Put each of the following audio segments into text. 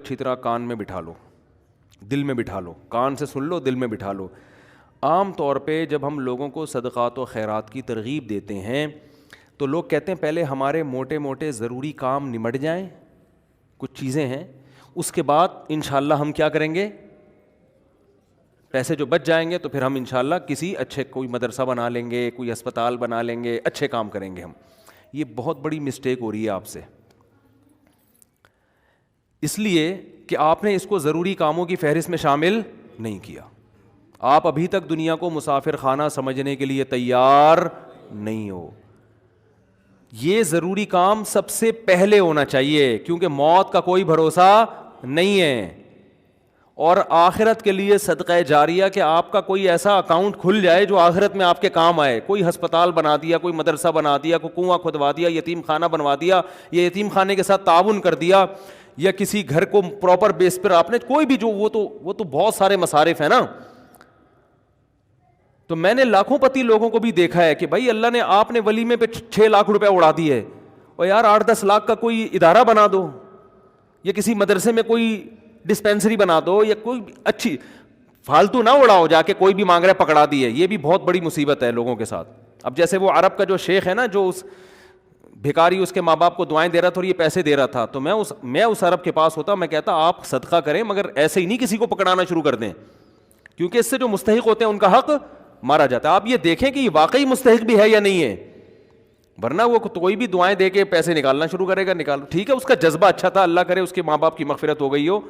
اچھی طرح کان میں بٹھا لو, دل میں بٹھا لو, کان سے سن لو, دل میں بٹھا لو. عام طور پہ جب ہم لوگوں کو صدقات و خیرات کی ترغیب دیتے ہیں تو لوگ کہتے ہیں پہلے ہمارے موٹے موٹے ضروری کام نمٹ جائیں, کچھ چیزیں ہیں, اس کے بعد انشاءاللہ ہم کیا کریں گے, پیسے جو بچ جائیں گے تو پھر ہم انشاءاللہ کسی اچھے کوئی مدرسہ بنا لیں گے, کوئی اسپتال بنا لیں گے, اچھے کام کریں گے ہم. یہ بہت بڑی مسٹیک ہو رہی ہے آپ سے, اس لیے کہ آپ نے اس کو ضروری کاموں کی فہرست میں شامل نہیں کیا. آپ ابھی تک دنیا کو مسافر خانہ سمجھنے کے لیے تیار نہیں ہو. یہ ضروری کام سب سے پہلے ہونا چاہیے, کیونکہ موت کا کوئی بھروسہ نہیں ہے. اور آخرت کے لیے صدقہ جاریہ کہ آپ کا کوئی ایسا اکاؤنٹ کھل جائے جو آخرت میں آپ کے کام آئے. کوئی ہسپتال بنا دیا, کوئی مدرسہ بنا دیا, کوئی کنواں کھدوا دیا, یتیم خانہ بنوا دیا, یا یتیم خانے کے ساتھ تعاون کر دیا, یا کسی گھر کو پراپر بیس پر آپ نے کوئی بھی جو وہ تو بہت سارے مصارف ہیں نا. تو میں نے لاکھوں پتی لوگوں کو بھی دیکھا ہے کہ بھائی اللہ نے آپ نے ولیمے پہ 6 لاکھ روپے اڑا دیے, اور یار 8-10 لاکھ کا کوئی ادارہ بنا دو, یا کسی مدرسے میں کوئی ڈسپینسری بنا دو, یا کوئی اچھی فالتو نہ اڑاؤ جا کے کوئی بھی مانگ رہا ہے پکڑا دیے. یہ بھی بہت بڑی مصیبت ہے لوگوں کے ساتھ. اب جیسے وہ عرب کا جو شیخ ہے نا, جو اس بھکاری اس کے ماں باپ کو دعائیں دے رہا تھا اور یہ پیسے دے رہا تھا, تو میں اس عرب کے پاس ہوتا, میں کہتا آپ صدقہ کریں مگر ایسے ہی نہیں کسی کو پکڑانا شروع کر دیں, کیونکہ اس سے جو مستحق ہوتے ہیں ان کا حق مارا جاتا ہے. آپ یہ دیکھیں کہ یہ واقعی مستحق بھی ہے یا نہیں ہے, ورنہ وہ کوئی بھی دعائیں دے کے پیسے نکالنا شروع کرے گا. نکال, ٹھیک ہے اس کا جذبہ اچھا تھا, اللہ کرے اس کے ماں باپ کی مغفرت ہو گئی ہو,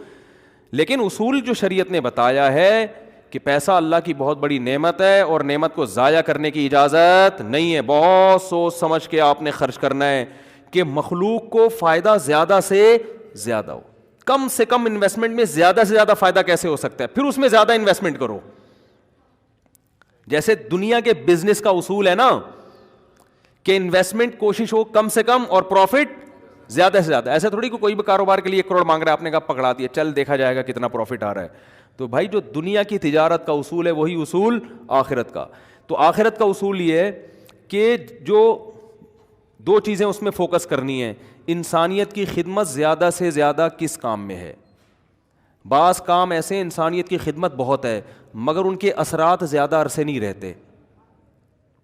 لیکن اصول جو شریعت نے بتایا ہے کہ پیسہ اللہ کی بہت بڑی نعمت ہے اور نعمت کو ضائع کرنے کی اجازت نہیں ہے. بہت سوچ سمجھ کے آپ نے خرچ کرنا ہے کہ مخلوق کو فائدہ زیادہ سے زیادہ ہو. کم سے کم انویسٹمنٹ میں زیادہ سے زیادہ فائدہ کیسے ہو سکتا ہے, پھر اس میں زیادہ انویسٹمنٹ کرو. جیسے دنیا کے بزنس کا اصول ہے نا کہ انویسٹمنٹ کوشش ہو کم سے کم اور پروفٹ زیادہ سے زیادہ. ایسے تھوڑی کوئی بھی کاروبار کے لیے 1 کروڑ مانگ رہا ہے, آپ نے کہا پکڑا دیا, چل دیکھا جائے گا کتنا پروفٹ آ رہا ہے. تو بھائی جو دنیا کی تجارت کا اصول ہے وہی اصول آخرت کا. تو آخرت کا اصول یہ ہے کہ جو 2 چیزیں اس میں فوکس کرنی ہے. انسانیت کی خدمت زیادہ سے زیادہ کس کام میں ہے. بعض کام ایسے انسانیت کی خدمت بہت ہے مگر ان کے اثرات زیادہ عرصے نہیں رہتے,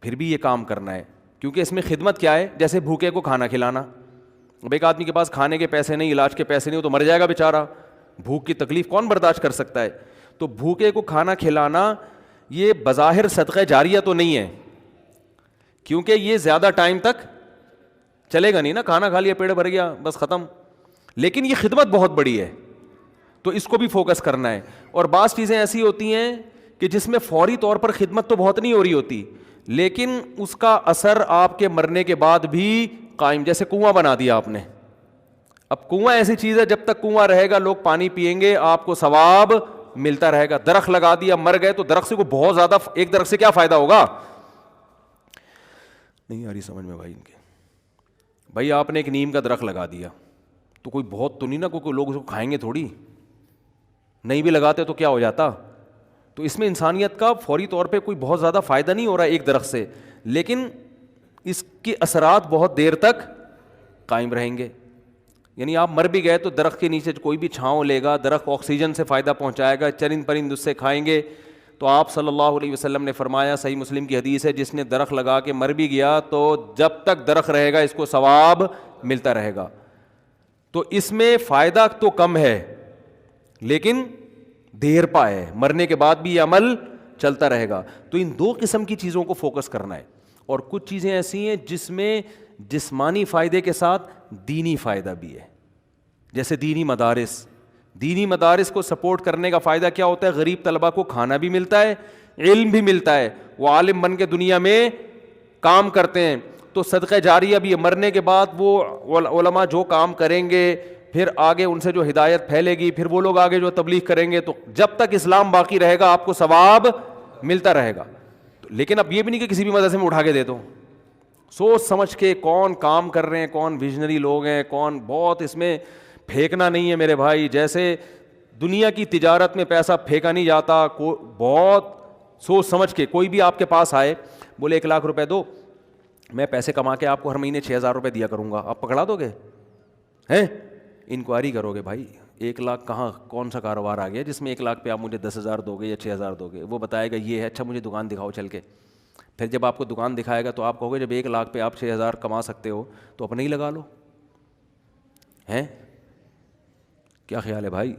پھر بھی یہ کام کرنا ہے, کیونکہ اس میں خدمت کیا ہے, جیسے بھوکے کو کھانا کھلانا. اب ایک آدمی کے پاس کھانے کے پیسے نہیں, علاج کے پیسے نہیں, وہ تو مر جائے گا بیچارہ. بھوک کی تکلیف کون برداشت کر سکتا ہے. تو بھوکے کو کھانا کھلانا یہ بظاہر صدقہ جاریہ تو نہیں ہے, کیونکہ یہ زیادہ ٹائم تک چلے گا نہیں نا, کھانا کھا لیا پیٹ بھر گیا بس ختم. لیکن یہ خدمت بہت بڑی ہے تو اس کو بھی فوکس کرنا ہے. اور بعض چیزیں ایسی ہوتی ہیں کہ جس میں فوری طور پر خدمت تو بہت نہیں ہو رہی ہوتی, لیکن اس کا اثر آپ کے مرنے کے بعد بھی قائم. جیسے کنواں بنا دیا آپ نے, اب کنواں ایسی چیز ہے جب تک کنواں رہے گا لوگ پانی پئیں گے, آپ کو ثواب ملتا رہے گا. درخت لگا دیا, مر گئے تو درخت سے کو بہت زیادہ, ایک درخت سے کیا فائدہ ہوگا, نہیں آ رہی سمجھ میں بھائی ان کے. بھائی آپ نے ایک نیم کا درخت لگا دیا تو کوئی بہت تو نہیں نا, کوئی لوگ اس کو کھائیں گے تھوڑی, نہیں بھی لگاتے تو کیا ہو جاتا. تو اس میں انسانیت کا فوری طور پہ کوئی بہت زیادہ فائدہ نہیں ہو رہا ہے ایک درخت سے, لیکن اس کے اثرات بہت دیر تک قائم رہیں گے. یعنی آپ مر بھی گئے تو درخت کے نیچے کوئی بھی چھاؤں لے گا, درخت آکسیجن سے فائدہ پہنچائے گا, چرند پرند اس سے کھائیں گے. تو آپ صلی اللہ علیہ وسلم نے فرمایا, صحیح مسلم کی حدیث ہے, جس نے درخت لگا کے مر بھی گیا تو جب تک درخت رہے گا اس کو ثواب ملتا رہے گا. تو اس میں فائدہ تو کم ہے لیکن دیر پا ہے, مرنے کے بعد بھی یہ عمل چلتا رہے گا. تو ان 2 قسم کی چیزوں کو فوکس کرنا ہے. اور کچھ چیزیں ایسی ہیں جس میں جسمانی فائدے کے ساتھ دینی فائدہ بھی ہے, جیسے دینی مدارس. دینی مدارس کو سپورٹ کرنے کا فائدہ کیا ہوتا ہے, غریب طلبہ کو کھانا بھی ملتا ہے, علم بھی ملتا ہے, وہ عالم بن کے دنیا میں کام کرتے ہیں. تو صدقہ جاریہ بھی ہے, مرنے کے بعد وہ علماء جو کام کریں گے پھر آگے ان سے جو ہدایت پھیلے گی, پھر وہ لوگ آگے جو تبلیغ کریں گے, تو جب تک اسلام باقی رہے گا آپ کو ثواب ملتا رہے گا. لیکن اب یہ بھی نہیں کہ کسی بھی مدرسے میں اٹھا کے دے دو, سوچ سمجھ کے کون کام کر رہے ہیں, کون ویژنری لوگ ہیں, کون, بہت اس میں پھینکنا نہیں ہے میرے بھائی. جیسے دنیا کی تجارت میں پیسہ پھینکا نہیں جاتا, بہت سوچ سمجھ کے. کوئی بھی آپ کے پاس آئے بولے 1 لاکھ روپے دو, میں پیسے کما کے آپ کو ہر مہینے 6,000 روپے دیا کروں گا, آپ پکڑا دو گے؟ ہیں انکوائری کرو گے بھائی, 1 لاکھ کہاں کون سا کاروبار آ گیا جس میں 1 لاکھ پہ آپ مجھے 10,000 دو گے یا 6,000 دو گے؟ وہ بتائے گا یہ ہے، اچھا مجھے دکان دکھاؤ چل کے. پھر جب آپ کو دکان دکھائے گا تو آپ کہو گے جب 1 لاکھ پہ آپ 6,000 کما سکتے ہو تو اپنے ہی لگا لو. ہیں کیا خیال ہے بھائی؟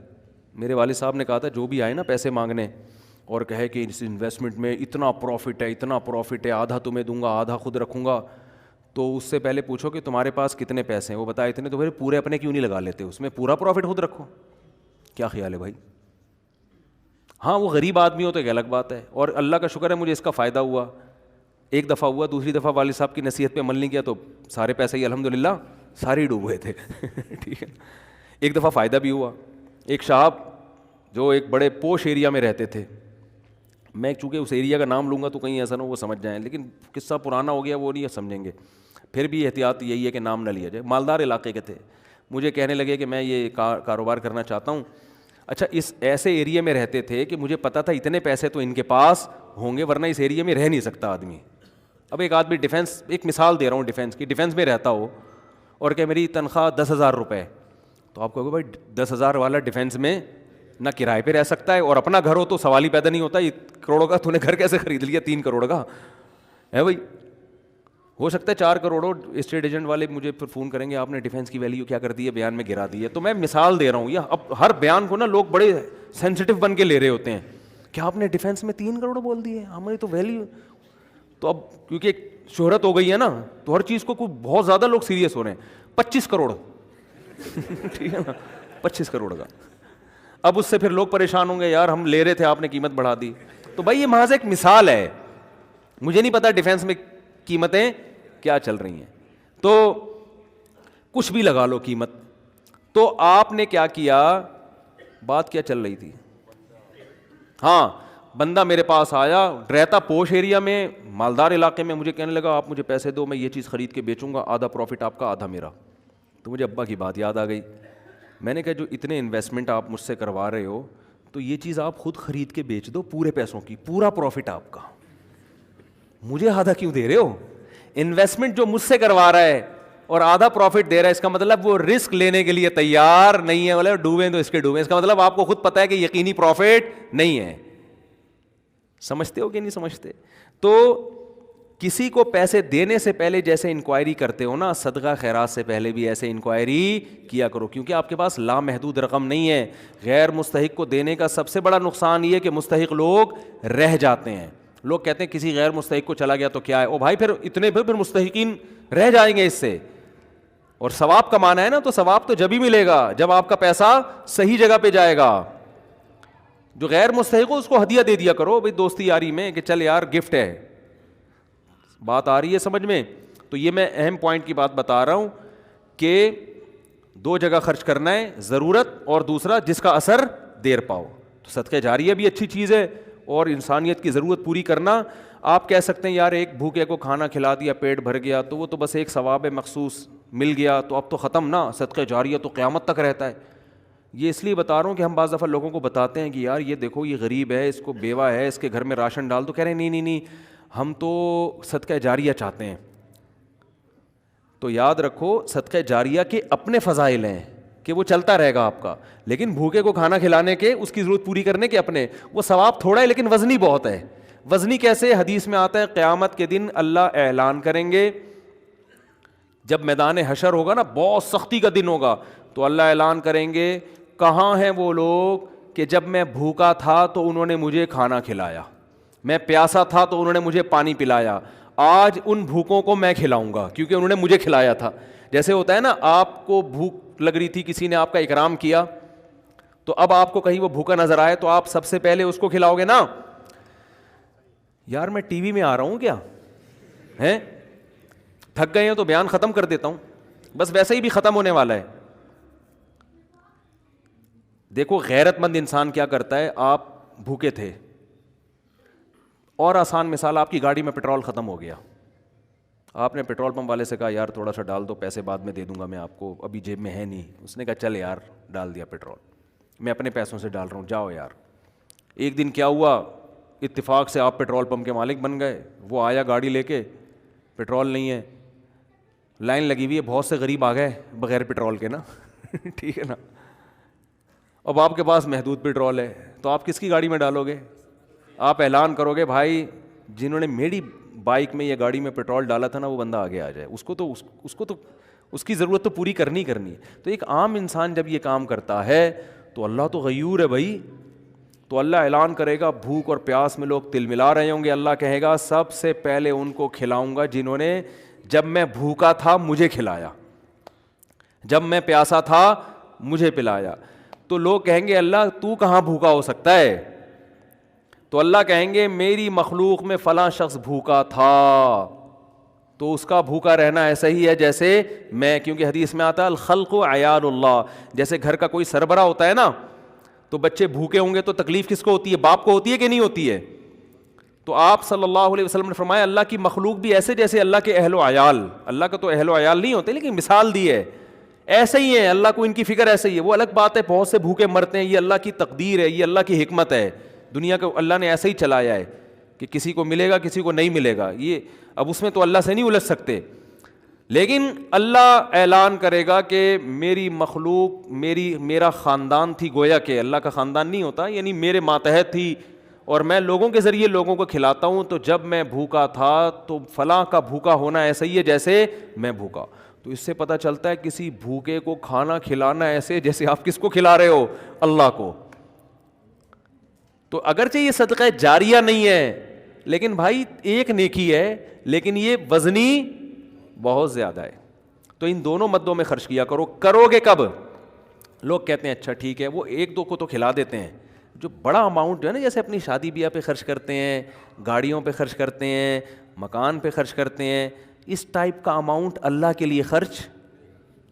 میرے والد صاحب نے کہا تھا جو بھی آئے نا پیسے مانگنے اور کہے کہ اس انویسٹمنٹ میں اتنا پروفٹ ہے، اتنا پروفٹ ہے، آدھا تمہیں دوں گا آدھا خود رکھوں گا، تو اس سے پہلے پوچھو کہ تمہارے پاس کتنے پیسے ہیں. وہ بتائے اتنے، تو پھر پورے اپنے کیوں نہیں لگا لیتے، اس میں پورا پروفٹ خود رکھو. کیا خیال ہے بھائی؟ ہاں وہ غریب آدمی ہو تو ایک الگ بات ہے، اور اللہ کا شکر ہے مجھے اس کا فائدہ ہوا. ایک دفعہ ہوا، دوسری دفعہ والد صاحب کی نصیحت پہ عمل نہیں کیا تو سارے پیسے ہی الحمدللہ سارے ہی ڈوب ہوئے تھے. ٹھیک ہے. ایک دفعہ فائدہ بھی ہوا. ایک صاحب جو ایک بڑے پوش ایریا میں رہتے تھے، میں چونکہ اس ایریا کا نام لوں گا تو کہیں ایسا نہ وہ سمجھ جائیں، لیکن قصہ پرانا ہو گیا وہ نہیں سمجھیں گے، پھر بھی احتیاط یہی ہے کہ نام نہ لیا جائے. مالدار علاقے کے تھے. مجھے کہنے لگے کہ میں یہ کاروبار کرنا چاہتا ہوں. اچھا اس ایسے ایریا میں رہتے تھے کہ مجھے پتا تھا اتنے پیسے تو ان کے پاس ہوں گے ورنہ اس ایریا میں رہ نہیں سکتا آدمی. اب ایک آدمی ڈیفینس، ایک مثال دے رہا ہوں ڈیفینس کی، ڈیفینس میں رہتا ہو اور کہ میری تنخواہ 10,000 روپے، تو آپ کہو گے بھائی 10,000 والا ڈیفینس میں نہ کرائے پہ رہ سکتا ہے، اور اپنا گھر ہو تو سوال ہی پیدا نہیں ہوتا. یہ کروڑوں کا تو نے گھر کیسے خرید لیا 3 کروڑ کا ہے بھائی؟ ہو سکتا ہے 4 کروڑ. اسٹیٹ ایجنٹ والے مجھے پھر فون کریں گے آپ نے ڈیفینس کی ویلیو کیا کر دی ہے، بیان میں گرا دی ہے. تو میں مثال دے رہا ہوں. یہ اب ہر بیان کو نا لوگ بڑے سینسٹیو بن کے لے رہے ہوتے ہیں کہ آپ نے ڈیفینس میں 3 کروڑ بول دیے، ہماری تو ویلیو. تو اب کیونکہ شہرت ہو گئی ہے نا تو ہر چیز کو بہت زیادہ لوگ سیریس ہو رہے ہیں. 25 کروڑ ٹھیک ہے نا، 25 کروڑ کا. اب اس سے پھر لوگ پریشان ہوں گے یار ہم لے رہے تھے آپ نے قیمت بڑھا دی. تو بھائی یہ محض ایک مثال ہے، مجھے نہیں پتا ڈیفینس میں قیمتیں کیا چل رہی ہیں. تو کچھ بھی لگا لو قیمت. تو آپ نے کیا کیا، بات کیا چل رہی تھی؟ ہاں بندہ میرے پاس آیا، رہتا پوش ایریا میں، مالدار علاقے میں. مجھے کہنے لگا آپ مجھے پیسے دو، میں یہ چیز خرید کے بیچوں گا، آدھا پروفٹ آپ کا آدھا میرا. تو مجھے ابا کی بات یاد آ گئی. میں نے کہا جو اتنے انویسٹمنٹ آپ مجھ سے کروا رہے ہو تو یہ چیز آپ خود خرید کے بیچ دو پورے پیسوں کی، پورا پروفٹ آپ کا، مجھے آدھا کیوں دے رہے ہو؟ انویسٹمنٹ جو مجھ سے کروا رہا ہے اور آدھا پروفٹ دے رہا ہے، اس کا مطلب وہ رسک لینے کے لیے تیار نہیں ہے. بولے ڈوبیں تو اس کے ڈوبیں، اس کا مطلب آپ کو خود پتا ہے کہ یقینی پروفٹ نہیں ہے. سمجھتے ہو کہ نہیں سمجھتے؟ تو کسی کو پیسے دینے سے پہلے جیسے انکوائری کرتے ہو نا، صدقہ خیرات سے پہلے بھی ایسے انکوائری کیا کرو، کیونکہ آپ کے پاس لامحدود رقم نہیں ہے. غیر مستحق کو دینے کا سب سے بڑا نقصان یہ ہے کہ مستحق لوگ رہ جاتے ہیں. لوگ کہتے ہیں کسی غیر مستحق کو چلا گیا تو کیا ہے، او بھائی پھر اتنے پھر مستحقین رہ جائیں گے اس سے. اور ثواب کمانا ہے نا تو ثواب تو جب ہی ملے گا جب آپ کا پیسہ صحیح جگہ پہ جائے گا. جو غیر مستحق ہو اس کو ہدیہ دے دیا کرو بھائی دوستی یاری میں کہ چل یار گفٹ ہے. بات آ رہی ہے سمجھ میں؟ تو یہ میں اہم پوائنٹ کی بات بتا رہا ہوں کہ 2 جگہ خرچ کرنا ہے، ضرورت اور دوسرا جس کا اثر دیر پاؤ. تو صدقہ جاریہ بھی اچھی چیز ہے اور انسانیت کی ضرورت پوری کرنا. آپ کہہ سکتے ہیں یار ایک بھوکے کو کھانا کھلا دیا پیٹ بھر گیا تو وہ تو بس ایک ثواب مخصوص مل گیا تو اب تو ختم نا، صدقہ جاریہ تو قیامت تک رہتا ہے. یہ اس لیے بتا رہا ہوں کہ ہم بعض دفعہ لوگوں کو بتاتے ہیں کہ یار یہ دیکھو یہ غریب ہے، اس کو بیوہ ہے، اس کے گھر میں راشن ڈال دو. کہہ رہے ہیں نہیں ہم تو صدقہ جاریہ چاہتے ہیں. تو یاد رکھو صدقہ جاریہ کے اپنے فضائل ہیں کہ وہ چلتا رہے گا آپ کا، لیکن بھوکے کو کھانا کھلانے کے، اس کی ضرورت پوری کرنے کے اپنے، وہ ثواب تھوڑا ہے لیکن وزنی بہت ہے. وزنی کیسے؟ حدیث میں آتا ہے قیامت کے دن اللہ اعلان کریں گے، جب میدان حشر ہوگا نا، بہت سختی کا دن ہوگا، تو اللہ اعلان کریں گے کہاں ہیں وہ لوگ کہ جب میں بھوکا تھا تو انہوں نے مجھے کھانا کھلایا، میں پیاسا تھا تو انہوں نے مجھے پانی پلایا، آج ان بھوکوں کو میں کھلاؤں گا کیونکہ انہوں نے مجھے کھلایا تھا. جیسے ہوتا ہے نا آپ کو بھوک لگ رہی تھی، کسی نے آپ کا اکرام کیا، تو اب آپ کو کہیں وہ بھوکا نظر آئے تو آپ سب سے پہلے اس کو کھلاؤ گے نا. یار میں ٹی وی میں آ رہا ہوں کیا ہیں، تھک گئے ہیں تو بیان ختم کر دیتا ہوں، بس ویسے ہی بھی ختم ہونے والا ہے. دیکھو غیرت مند انسان کیا کرتا ہے، آپ بھوکے تھے اور آسان مثال، آپ کی گاڑی میں پیٹرول ختم ہو گیا، آپ نے پیٹرول پمپ والے سے کہا یار تھوڑا سا ڈال دو، پیسے بعد میں دے دوں گا میں آپ کو، ابھی جیب میں ہے نہیں. اس نے کہا چل یار ڈال دیا پیٹرول، میں اپنے پیسوں سے ڈال رہا ہوں، جاؤ یار. ایک دن کیا ہوا، اتفاق سے آپ پیٹرول پمپ کے مالک بن گئے. وہ آیا گاڑی لے کے، پیٹرول نہیں ہے، لائن لگی ہوئی ہے، بہت سے غریب آ گئے بغیر پیٹرول کے نا ٹھیک ہے نا. اب آپ کے پاس محدود پیٹرول ہے تو آپ کس کی گاڑی میں ڈالو گے؟ آپ اعلان کرو گے بھائی جنہوں نے میری بائک میں یا گاڑی میں پیٹرول ڈالا تھا نا وہ بندہ آگے آ جائے, اس کو تو اس کی ضرورت تو پوری کرنی ہے. تو ایک عام انسان جب یہ کام کرتا ہے تو اللہ تو غیور ہے بھائی, تو اللہ اعلان کرے گا بھوک اور پیاس میں لوگ تل ملا رہے ہوں گے, اللہ کہے گا سب سے پہلے ان کو کھلاؤں گا جنہوں نے جب میں بھوکا تھا مجھے کھلایا, جب میں پیاسا تھا مجھے پلایا. تو لوگ کہیں گے اللہ تو کہاں بھوکا ہو سکتا ہے؟ تو اللہ کہیں گے میری مخلوق میں فلاں شخص بھوکا تھا تو اس کا بھوکا رہنا ایسا ہی ہے جیسے میں, کیونکہ حدیث میں آتا ہے الخلق عیال اللہ, جیسے گھر کا کوئی سربراہ ہوتا ہے نا تو بچے بھوکے ہوں گے تو تکلیف کس کو ہوتی ہے؟ باپ کو ہوتی ہے کہ نہیں ہوتی ہے؟ تو آپ صلی اللہ علیہ وسلم نے فرمایا اللہ کی مخلوق بھی ایسے جیسے اللہ کے اہل و عیال, اللہ کا تو اہل و عیال نہیں ہوتے لیکن مثال دی ہے, ایسے ہی ہے, اللہ کو ان کی فکر ایسے ہی ہے. وہ الگ بات ہے بہت سے بھوکے مرتے ہیں, یہ اللہ کی تقدیر ہے, یہ اللہ کی حکمت ہے, دنیا کو اللہ نے ایسے ہی چلایا ہے کہ کسی کو ملے گا کسی کو نہیں ملے گا, یہ اب اس میں تو اللہ سے نہیں الجھ سکتے. لیکن اللہ اعلان کرے گا کہ میری مخلوق میرا خاندان تھی, گویا کہ اللہ کا خاندان نہیں ہوتا, یعنی میرے ماتحت تھی اور میں لوگوں کے ذریعے لوگوں کو کھلاتا ہوں, تو جب میں بھوکا تھا تو فلاں کا بھوکا ہونا ایسا ہی ہے جیسے میں بھوکا. تو اس سے پتہ چلتا ہے کسی بھوکے کو کھانا کھلانا ایسے جیسے آپ کس کو کھلا رہے ہو؟ اللہ کو. تو اگرچہ یہ صدقہ جاریہ نہیں ہے لیکن بھائی ایک نیکی ہے, لیکن یہ وزنی بہت زیادہ ہے. تو ان دونوں مدوں میں خرچ کیا کرو. کرو گے کب؟ لوگ کہتے ہیں اچھا ٹھیک ہے, وہ ایک دو کو تو کھلا دیتے ہیں, جو بڑا اماؤنٹ جو ہے نا جیسے اپنی شادی بیاہ پہ خرچ کرتے ہیں, گاڑیوں پہ خرچ کرتے ہیں, مکان پہ خرچ کرتے ہیں, اس ٹائپ کا اماؤنٹ اللہ کے لیے خرچ,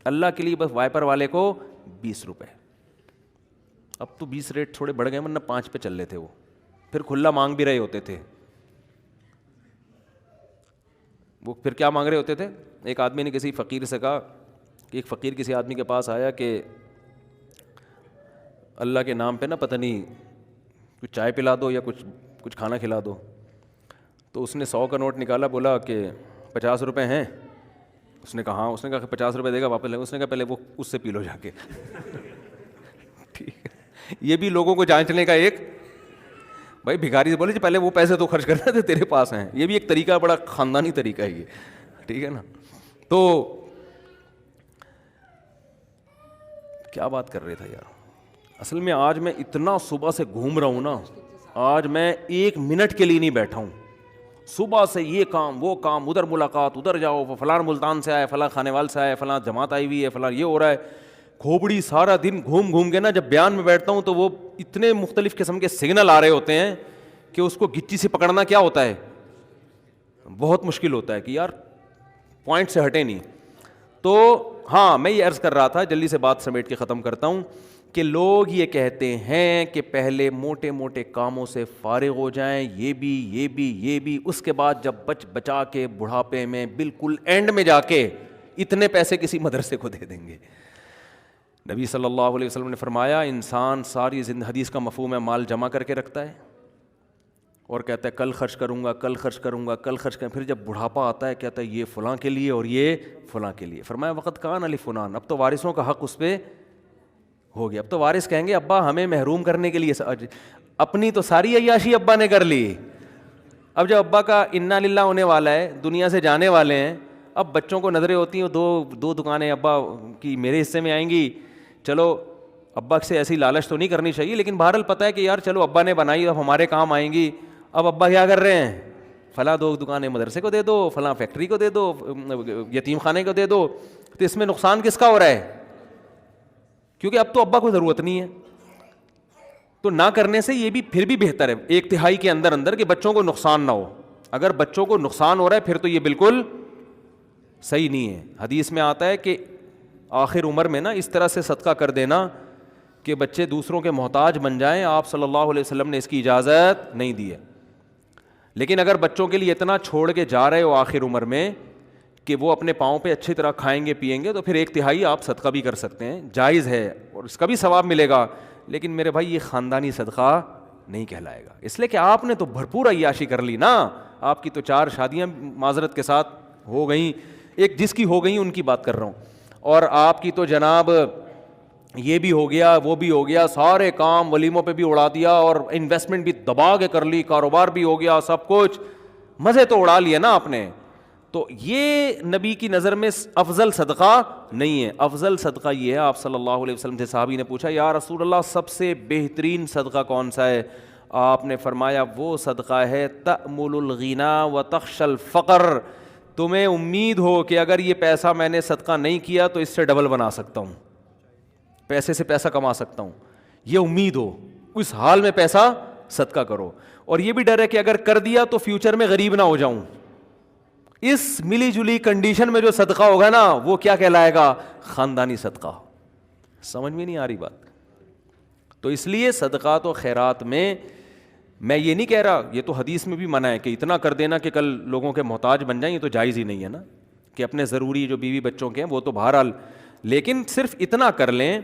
اللہ کے لیے بس وائپر والے کو 20 روپے. اب تو 20 ریٹ تھوڑے بڑھ گئے ورنہ 5 پہ چل رہے تھے, وہ پھر کھلا مانگ بھی رہے ہوتے تھے. وہ پھر کیا مانگ رہے ہوتے تھے؟ ایک آدمی نے کسی فقیر سے کہا کہ ایک فقیر کسی آدمی کے پاس آیا کہ اللہ کے نام پہ نا پتہ نہیں کچھ چائے پلا دو یا کچھ کھانا کھلا دو. تو اس نے 100 کا نوٹ نکالا, بولا کہ 50 روپے ہیں. اس نے کہا ہاں. اس نے کہا کہ 50 روپے دے گا واپس لے. اس نے کہا پہلے وہ اس سے پی لو جا کے. ٹھیک ہے, یہ بھی لوگوں کو جانچنے کا ایک, بھائی بھکاری سے بولے جی پہلے وہ پیسے تو خرچ کرنا تھے تیرے پاس ہیں, یہ بھی ایک طریقہ, بڑا خاندانی طریقہ ہے یہ, ٹھیک ہے نا. تو کیا بات کر رہے تھے یار, اصل میں آج میں اتنا صبح سے گھوم رہا ہوں نا, آج میں 1 منٹ کے لیے نہیں بیٹھا ہوں. صبح سے یہ کام وہ کام, ادھر ملاقات, ادھر جاؤ, فلاں ملتان سے آئے, فلاں کھانے وال سے آئے, فلاں جماعت آئی ہوئی ہے, فلاں یہ ہو رہا ہے. کھوپڑی سارا دن گھوم کے نا جب بیان میں بیٹھتا ہوں تو وہ اتنے مختلف قسم کے سگنل آ رہے ہوتے ہیں کہ اس کو گچی سے پکڑنا کیا ہوتا ہے, بہت مشکل ہوتا ہے کہ یار پوائنٹ سے ہٹے نہیں. تو ہاں میں یہ عرض کر رہا تھا, جلدی سے بات سمیٹ کے ختم کرتا ہوں, کہ لوگ یہ کہتے ہیں کہ پہلے موٹے موٹے کاموں سے فارغ ہو جائیں, یہ بھی, اس کے بعد جب بچا کے بڑھاپے میں بالکل اینڈ میں جا کے اتنے پیسے کسی مدرسے کو دے دیں گے. نبی صلی اللہ علیہ وسلم نے فرمایا انسان ساری زندگی, حدیث کا مفہوم ہے, مال جمع کر کے رکھتا ہے اور کہتا ہے کل خرچ کروں گا, کل خرچ کروں گا, کل خرچ کروں. پھر جب بڑھاپا آتا ہے کہتا ہے یہ فلاں کے لیے اور یہ فلاں کے لیے. فرمایا وقت کان علی فلان, اب تو وارثوں کا حق اس پہ ہو گیا. اب تو وارث کہیں گے ابا ہمیں محروم کرنے کے لیے, اپنی تو ساری عیاشی ابا نے کر لی. اب جب ابا کا انا للہ ہونے والا ہے, دنیا سے جانے والے ہیں, اب بچوں کو نظریں ہوتی ہیں دو دکانیں ابا کی میرے حصے میں آئیں گی. چلو ابا سے ایسی لالچ تو نہیں کرنی چاہیے, لیکن بہرحال پتہ ہے کہ یار چلو ابا نے بنائی اب ہمارے کام آئیں گی. اب ابا کیا کر رہے ہیں, فلاں 2 دکانیں مدرسے کو دے دو, فلاں فیکٹری کو دے دو, یتیم خانے کو دے دو. تو اس میں نقصان کس کا ہو رہا ہے؟ کیونکہ اب تو ابا کو ضرورت نہیں ہے. تو نہ کرنے سے یہ بھی پھر بھی بہتر ہے 1/3 کے اندر کہ بچوں کو نقصان نہ ہو. اگر بچوں کو نقصان ہو رہا ہے پھر تو یہ بالکل صحیح نہیں ہے. حدیث میں آتا ہے کہ آخر عمر میں نا اس طرح سے صدقہ کر دینا کہ بچے دوسروں کے محتاج بن جائیں, آپ صلی اللہ علیہ وسلم نے اس کی اجازت نہیں دی ہے. لیکن اگر بچوں کے لیے اتنا چھوڑ کے جا رہے ہو آخر عمر میں کہ وہ اپنے پاؤں پہ اچھی طرح کھائیں گے پیئیں گے, تو پھر 1/3 آپ صدقہ بھی کر سکتے ہیں, جائز ہے اور اس کا بھی ثواب ملے گا. لیکن میرے بھائی یہ خاندانی صدقہ نہیں کہلائے گا, اس لیے کہ آپ نے تو بھرپور عیاشی کر لی نا. آپ کی تو 4 شادیاں معذرت کے ساتھ ہو گئیں, ایک جس کی ہو گئیں ان کی بات کر رہا ہوں, اور آپ کی تو جناب یہ بھی ہو گیا وہ بھی ہو گیا, سارے کام ولیموں پہ بھی اڑا دیا اور انویسٹمنٹ بھی دبا کے کر لی, کاروبار بھی ہو گیا, سب کچھ مزے تو اڑا لیے نا آپ نے. تو یہ نبی کی نظر میں افضل صدقہ نہیں ہے. افضل صدقہ یہ ہے, آپ صلی اللہ علیہ وسلم سے صحابی نے پوچھا یا رسول اللہ سب سے بہترین صدقہ کون سا ہے؟ آپ نے فرمایا وہ صدقہ ہے تأمل الغنا و تخش الفقر, تمہیں امید ہو کہ اگر یہ پیسہ میں نے صدقہ نہیں کیا تو اس سے ڈبل بنا سکتا ہوں, پیسے سے پیسہ کما سکتا ہوں, یہ امید ہو, اس حال میں پیسہ صدقہ کرو. اور یہ بھی ڈر ہے کہ اگر کر دیا تو فیوچر میں غریب نہ ہو جاؤں. اس ملی جلی کنڈیشن میں جو صدقہ ہوگا نا وہ کیا کہلائے گا؟ خاندانی صدقہ. سمجھ میں نہیں آ رہی بات؟ تو اس لیے صدقات و خیرات میں میں یہ نہیں کہہ رہا, یہ تو حدیث میں بھی منع ہے کہ اتنا کر دینا کہ کل لوگوں کے محتاج بن جائیں, یہ تو جائز ہی نہیں ہے نا, کہ اپنے ضروری جو بیوی بچوں کے ہیں وہ تو بہرحال, لیکن صرف اتنا کر لیں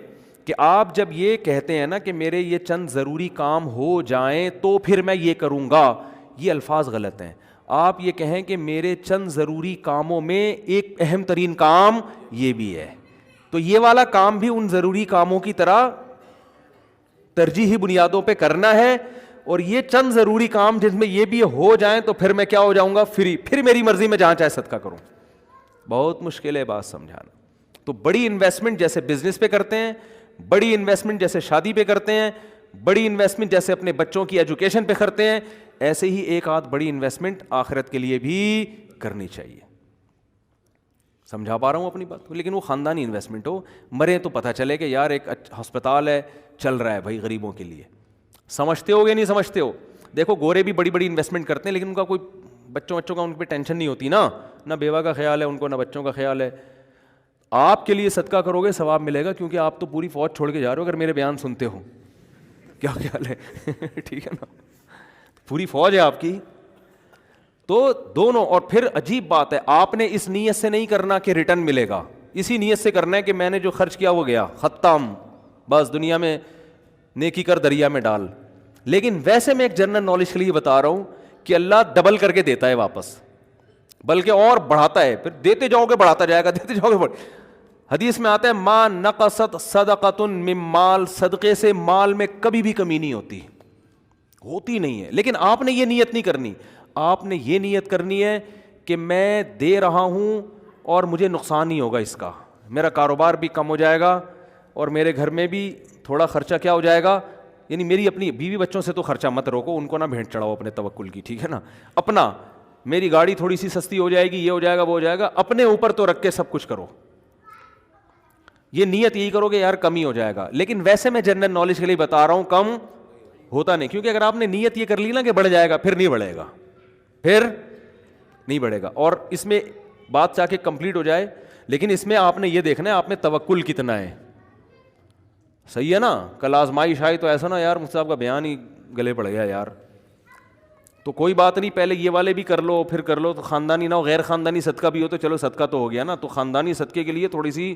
کہ آپ جب یہ کہتے ہیں نا کہ میرے یہ چند ضروری کام ہو جائیں تو پھر میں یہ کروں گا, یہ الفاظ غلط ہیں. آپ یہ کہیں کہ میرے چند ضروری کاموں میں ایک اہم ترین کام یہ بھی ہے, تو یہ والا کام بھی ان ضروری کاموں کی طرح ترجیحی بنیادوں پہ کرنا ہے, اور یہ چند ضروری کام جس میں یہ بھی ہو جائیں تو پھر میں کیا ہو جاؤں گا؟ فری, پھر میری مرضی میں جہاں چاہے صدقہ کروں. بہت مشکل ہے بات سمجھانا. تو بڑی انویسٹمنٹ جیسے بزنس پہ کرتے ہیں, بڑی انویسٹمنٹ جیسے شادی پہ کرتے ہیں, بڑی انویسٹمنٹ جیسے اپنے بچوں کی ایجوکیشن پہ کرتے ہیں, ایسے ہی ایک آدھ بڑی انویسٹمنٹ آخرت کے لیے بھی کرنی چاہیے. سمجھا پا رہا ہوں اپنی بات؟ لیکن وہ خاندانی انویسٹمنٹ ہو, مرے تو پتہ چلے کہ یار ایک ہسپتال ہے چل رہا ہے بھائی غریبوں کے لیے. سمجھتے ہو گے نہیں سمجھتے ہو؟ دیکھو گورے بھی بڑی بڑی انویسٹمنٹ کرتے ہیں لیکن ان کا کوئی بچوں کا ان پہ ٹینشن نہیں ہوتی نا, نہ بیوہ کا خیال ہے ان کو, نہ بچوں کا خیال ہے. آپ کے لیے صدقہ کرو گے ثواب ملے گا, کیونکہ آپ تو پوری فوج چھوڑ کے جا رہے ہو اگر میرے بیان سنتے ہو. کیا خیال ہے؟ ٹھیک ہے نا, پوری فوج ہے آپ کی. تو دونوں, اور پھر عجیب بات ہے آپ نے اس نیت سے نہیں کرنا کہ ریٹرن ملے گا, اسی نیت سے کرنا ہے کہ میں نے جو خرچ کیا وہ گیا, ختم, بس دنیا میں نیکی کر دریا میں ڈال. لیکن ویسے میں ایک جنرل نالج کے لیے بتا رہا ہوں کہ اللہ ڈبل کر کے دیتا ہے واپس, بلکہ اور بڑھاتا ہے, پھر دیتے جاؤ گے بڑھاتا جائے گا, دیتے جاؤ گے حدیث میں آتا ہے ما نقصت صدقۃ من مال, صدقے سے مال میں کبھی بھی کمی نہیں ہوتی نہیں ہے. لیکن آپ نے یہ نیت نہیں کرنی, آپ نے یہ نیت کرنی ہے کہ میں دے رہا ہوں اور مجھے نقصان نہیں ہوگا اس کا, میرا کاروبار بھی کم ہو جائے گا اور میرے گھر میں بھی تھوڑا خرچہ کیا ہو جائے گا. یعنی میری اپنی بیوی بچوں سے تو خرچہ مت روکو, ان کو نہ بھیٹ چڑھاؤ اپنے توکل کی, ٹھیک ہے نا. اپنا, میری گاڑی تھوڑی سی سستی ہو جائے گی, یہ ہو جائے گا وہ ہو جائے گا, اپنے اوپر تو رکھ کے سب کچھ کرو. یہ نیت یہی کرو کہ یار کم ہی ہو جائے گا. لیکن ویسے میں جنرل نالج کے لیے بتا رہا ہوں کم ہوتا نہیں, کیونکہ اگر آپ نے نیت یہ کر لی نا کہ بڑھ جائے گا, پھر نہیں بڑھے گا, پھر نہیں بڑھے گا. اور اس میں بات چاہ کے کمپلیٹ ہو جائے, لیکن اس میں آپ نے یہ دیکھنا ہے آپ میں توکل کتنا ہے. صحیح ہے نا, کل آزمائش آئی تو ایسا نا یار مجھ سے آپ کا بیان ہی گلے پڑ گیا یار, تو کوئی بات نہیں, پہلے یہ والے بھی کر لو پھر کر لو, تو خاندانی نہ ہو, غیر خاندانی صدقہ بھی ہو تو چلو صدقہ تو ہو گیا نا. تو خاندانی صدقے کے لیے تھوڑی سی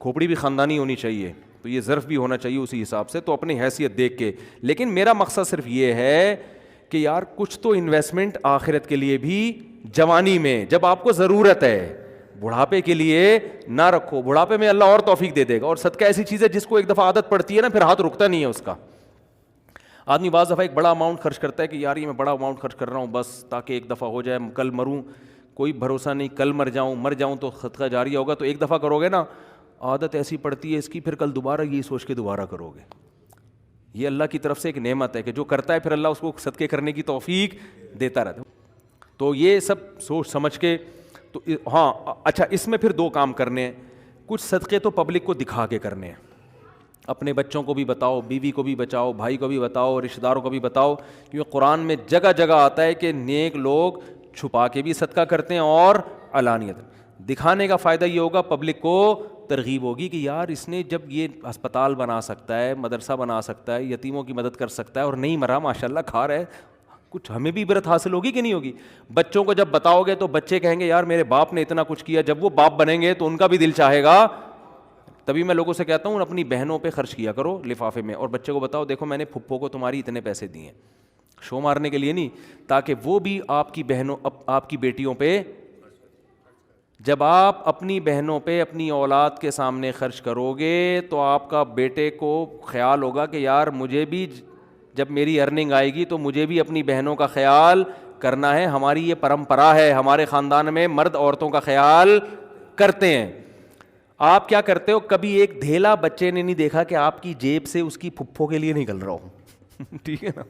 کھوپڑی بھی خاندانی ہونی چاہیے, تو یہ ظرف بھی ہونا چاہیے اسی حساب سے, تو اپنی حیثیت دیکھ کے. لیکن میرا مقصد صرف یہ ہے کہ یار کچھ تو انویسٹمنٹ آخرت کے لیے بھی جوانی میں جب آپ کو ضرورت ہے, بڑھاپے کے لیے نہ رکھو. بڑھاپے میں اللہ اور توفیق دے دے گا. اور صدقہ ایسی چیز ہے جس کو ایک دفعہ عادت پڑتی ہے نا پھر ہاتھ رکتا نہیں ہے اس کا. آدمی بعض دفعہ ایک بڑا اماؤنٹ خرچ کرتا ہے کہ یار یہ میں بڑا اماؤنٹ خرچ کر رہا ہوں بس تاکہ ایک دفعہ ہو جائے, کل مروں کوئی بھروسہ نہیں, کل مر جاؤں تو صدقہ جاریہ ہوگا. تو ایک دفعہ کرو گے نا, عادت ایسی پڑتی ہے اس کی, پھر کل دوبارہ یہی سوچ کے دوبارہ کرو گے. یہ اللہ کی طرف سے ایک نعمت ہے کہ جو کرتا ہے پھر اللہ اس کو صدقے کرنے کی توفیق دیتا رہتا. تو یہ سب سوچ سمجھ کے. تو ہاں اچھا, اس میں پھر دو کام کرنے ہیں. کچھ صدقے تو پبلک کو دکھا کے کرنے ہیں, اپنے بچوں کو بھی بتاؤ, بیوی کو بھی بچاؤ, بھائی کو بھی بتاؤ, رشتہ داروں کو بھی بتاؤ, کیونکہ قرآن میں جگہ جگہ آتا ہے کہ نیک لوگ چھپا کے بھی صدقہ کرتے ہیں اور علانیت. دکھانے کا فائدہ یہ ہوگا پبلک کو ترغیب ہوگی کہ یار اس نے جب یہ ہسپتال بنا سکتا ہے, مدرسہ بنا سکتا ہے, یتیموں کی مدد کر سکتا ہے اور نہیں مرا, ماشاء اللہ کھا رہا ہے, کچھ ہمیں بھی عبرت حاصل ہوگی کہ نہیں ہوگی. بچوں کو جب بتاؤ گے تو بچے کہیں گے یار میرے باپ نے اتنا کچھ کیا, جب وہ باپ بنیں گے تو ان کا بھی دل چاہے گا. تبھی میں لوگوں سے کہتا ہوں اپنی بہنوں پہ خرچ کیا کرو لفافے میں, اور بچے کو بتاؤ دیکھو میں نے پھپھو کو تمہاری اتنے پیسے دیے ہیں, شو مارنے کے لیے نہیں, تاکہ وہ بھی آپ کی بہنوں آپ کی بیٹیوں پہ جب آپ اپنی بہنوں پہ اپنی اولاد کے سامنے خرچ کرو گے تو آپ کا بیٹے کو خیال ہوگا کہ یار مجھے بھی جب میری ارننگ آئے گی تو مجھے بھی اپنی بہنوں کا خیال کرنا ہے. ہماری یہ پرمپرا ہے, ہمارے خاندان میں مرد عورتوں کا خیال کرتے ہیں. آپ کیا کرتے ہو؟ کبھی ایک دھیلا بچے نے نہیں دیکھا کہ آپ کی جیب سے اس کی پھپھو کے لیے نکل رہا ہوں. ٹھیک ہے نا.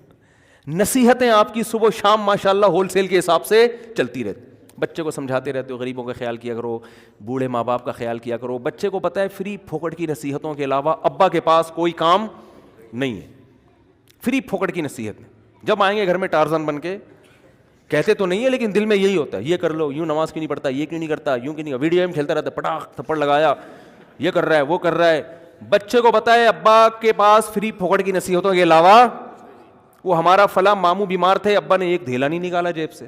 نصیحتیں آپ کی صبح شام ماشاءاللہ ہول سیل کے حساب سے چلتی رہتی. بچے کو سمجھاتے رہتے ہو غریبوں کا خیال کیا کرو, بوڑھے ماں باپ کا خیال کیا کرو. بچے کو پتہ ہے فری پھوکٹ کی نصیحتوں کے علاوہ ابا کے پاس کوئی کام نہیں ہے. فری پھوکٹ کی نصیحت. جب آئیں گے گھر میں ٹارزن بن کے, کہتے تو نہیں ہے لیکن دل میں یہی ہوتا ہے, یہ کر لو, یوں نماز کیوں نہیں پڑھتا, یہ کیوں نہیں کرتا, یوں کیوں نہیں, ویڈیو گیم کھیلتا رہتا, پٹاخ تھپڑ لگایا, یہ کر رہا ہے وہ کر رہا ہے. بچے کو پتہ ہے ابا کے پاس فری پھوکٹ کی نصیحتوں کے علاوہ, وہ ہمارا فلاں ماموں بیمار تھے, ابا نے ایک دھیلا نہیں نکالا جیب سے.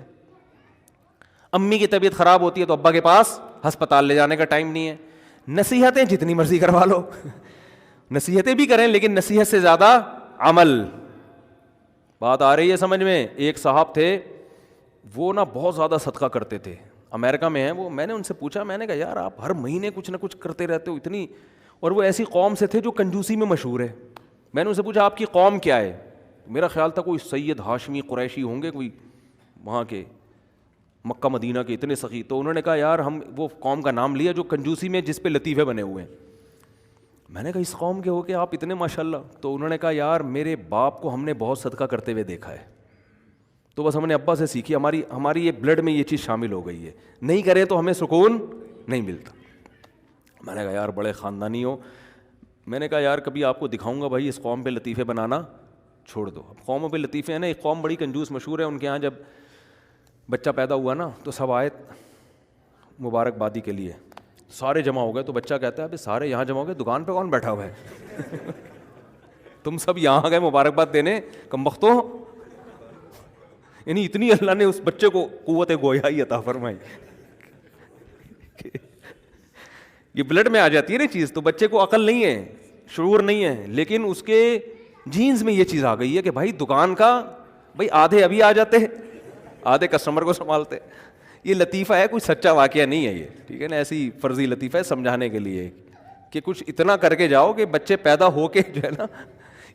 امی کی طبیعت خراب ہوتی ہے تو ابا کے پاس ہسپتال لے جانے کا ٹائم نہیں ہے. نصیحتیں جتنی مرضی کروا لو, نصیحتیں بھی کریں لیکن نصیحت سے زیادہ عمل. بات آ رہی ہے سمجھ میں؟ ایک صاحب تھے, وہ نا بہت زیادہ صدقہ کرتے تھے, امریکہ میں ہیں وہ. میں نے ان سے پوچھا, میں نے کہا یار آپ ہر مہینے کچھ نہ کچھ کرتے رہتے ہو اتنی, اور وہ ایسی قوم سے تھے جو کنجوسی میں مشہور ہے. میں نے ان سے پوچھا آپ کی قوم کیا ہے؟ میرا خیال تھا کوئی سید ہاشمی قریشی ہوں گے, کوئی وہاں کے مکہ مدینہ کے اتنے سخی. تو انہوں نے کہا یار ہم وہ قوم کا نام لیا جو کنجوسی میں جس پہ لطیفے بنے ہوئے ہیں. میں نے کہا اس قوم کے ہو کے آپ اتنے ماشاءاللہ؟ تو انہوں نے کہا یار میرے باپ کو ہم نے بہت صدقہ کرتے ہوئے دیکھا ہے, تو بس ہم نے ابا سے سیکھی, ہماری یہ بلڈ میں یہ چیز شامل ہو گئی ہے, نہیں کرے تو ہمیں سکون نہیں ملتا. میں نے کہا یار بڑے خاندانی ہو. میں نے کہا یار کبھی آپ کو دکھاؤں گا بھائی اس قوم پہ لطیفے بنانا چھوڑ دو. اب قوموں پہ لطیفے ہیں نا, ایک قوم بڑی کنجوس مشہور ہے, ان کے یہاں جب بچہ پیدا ہوا نا تو سب آئے مبارکبادی کے لیے, سارے جمع ہو گئے. تو بچہ کہتا ہے ابھی سارے یہاں جمع ہو گئے, دکان پہ کون بیٹھا ہوا ہے؟ تم سب یہاں آ گئے مبارکباد دینے, کمبختوں. یعنی اتنی اللہ نے اس بچے کو قوت گویائی عطا فرمائی, یہ بلڈ میں آ جاتی ہے نا چیز. تو بچے کو عقل نہیں ہے, شعور نہیں ہے, لیکن اس کے جینز میں یہ چیز آ گئی ہے کہ بھائی دکان کا بھائی آدھے ابھی آ جاتے ہیں, آدھے کسٹمر کو سنبھالتے. یہ لطیفہ ہے, کوئی سچا واقعہ نہیں ہے یہ, ٹھیک ہے نا, ایسی فرضی لطیفہ ہے سمجھانے کے لیے کہ کچھ اتنا کر کے جاؤ کہ بچے پیدا ہو کے جو ہے نا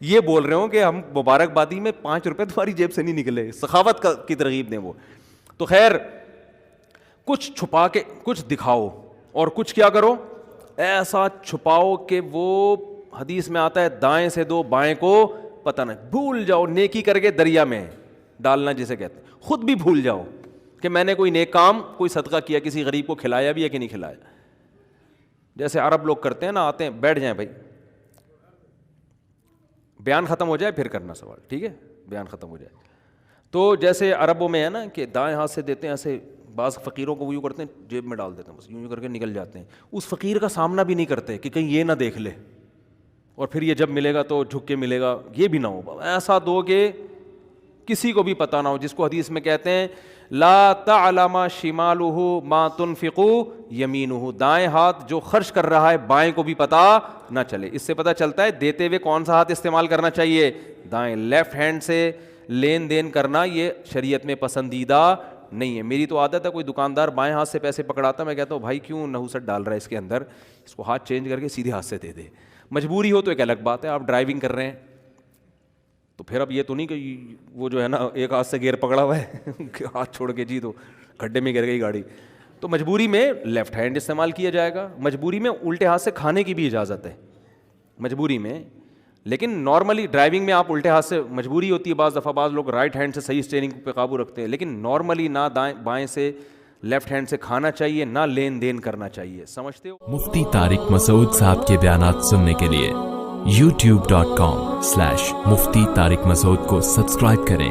یہ بول رہے ہوں کہ ہم مبارکبادی میں 5 روپے تمہاری جیب سے نہیں نکلے. سخاوت کی ترغیب دیں وہ. تو خیر کچھ چھپا کے کچھ دکھاؤ, اور کچھ کیا کرو ایسا چھپاؤ کہ وہ حدیث میں آتا ہے دائیں سے دو بائیں کو پتہ نہ, بھول جاؤ. نیکی کر کے دریا میں ڈالنا جسے کہتے ہیں, خود بھی بھول جاؤ کہ میں نے کوئی نیک کام کوئی صدقہ کیا, کسی غریب کو کھلایا بھی ہے کہ نہیں کھلایا. جیسے عرب لوگ کرتے ہیں نا, آتے ہیں بیٹھ جائیں بھائی, بیان ختم ہو جائے پھر کرنا سوال, ٹھیک ہے, بیان ختم ہو جائے. تو جیسے عربوں میں ہے نا کہ دائیں ہاتھ سے دیتے ہیں ایسے, بعض فقیروں کو وہ یوں کرتے ہیں جیب میں ڈال دیتے ہیں, بس یوں کر کے نکل جاتے ہیں. اس فقیر کا سامنا بھی نہیں کرتے کہ کہیں یہ نہ دیکھ لے, اور پھر یہ جب ملے گا تو جھک کے ملے گا, یہ بھی نہ ہو. ایسا دو کہ کسی کو بھی پتہ نہ ہو, جس کو حدیث میں کہتے ہیں لا تعلم شمالہ ما تنفق یمینہ, دائیں ہاتھ جو خرچ کر رہا ہے بائیں کو بھی پتہ نہ چلے. اس سے پتہ چلتا ہے دیتے ہوئے کون سا ہاتھ استعمال کرنا چاہیے, دائیں. لیفٹ ہینڈ سے لین دین کرنا یہ شریعت میں پسندیدہ نہیں ہے. میری تو عادت ہے کوئی دکاندار بائیں ہاتھ سے پیسے پکڑاتا, میں کہتا ہوں بھائی کیوں نحوست ڈال رہا ہے اس کے اندر, اس کو ہاتھ چینج کر کے سیدھے ہاتھ سے دے دے. مجبوری ہو تو ایک الگ بات ہے, آپ ڈرائیونگ کر رہے ہیں تو پھر اب یہ تو نہیں کہ وہ جو ہے نا ایک ہاتھ سے گیئر پکڑا ہوا ہے ہاتھ چھوڑ کے جی تو کھڈے میں گر گئی گاڑی. تو مجبوری میں لیفٹ ہینڈ استعمال کیا جائے گا. مجبوری میں الٹے ہاتھ سے کھانے کی بھی اجازت ہے مجبوری میں, لیکن نارملی ڈرائیونگ میں آپ الٹے ہاتھ سے مجبوری ہوتی ہے بعض دفعہ, بعض لوگ رائٹ ہینڈ سے صحیح اسٹیئرنگ پہ قابو رکھتے ہیں, لیکن نارملی نہ دائیں بائیں سے لیفٹ ہینڈ سے کھانا چاہیے نہ لین دین کرنا چاہیے. سمجھتے ہو؟ مفتی طارق مسعود صاحب کے بیانات سننے کے لیے youtube.com/مفتی طارق مسعود کو سبسکرائب کریں,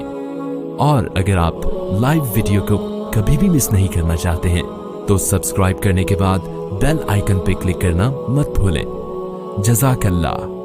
اور اگر آپ لائیو ویڈیو کو کبھی بھی مس نہیں کرنا چاہتے ہیں تو سبسکرائب کرنے کے بعد بیل آئیکن پہ کلک کرنا مت بھولیں. جزاک اللہ.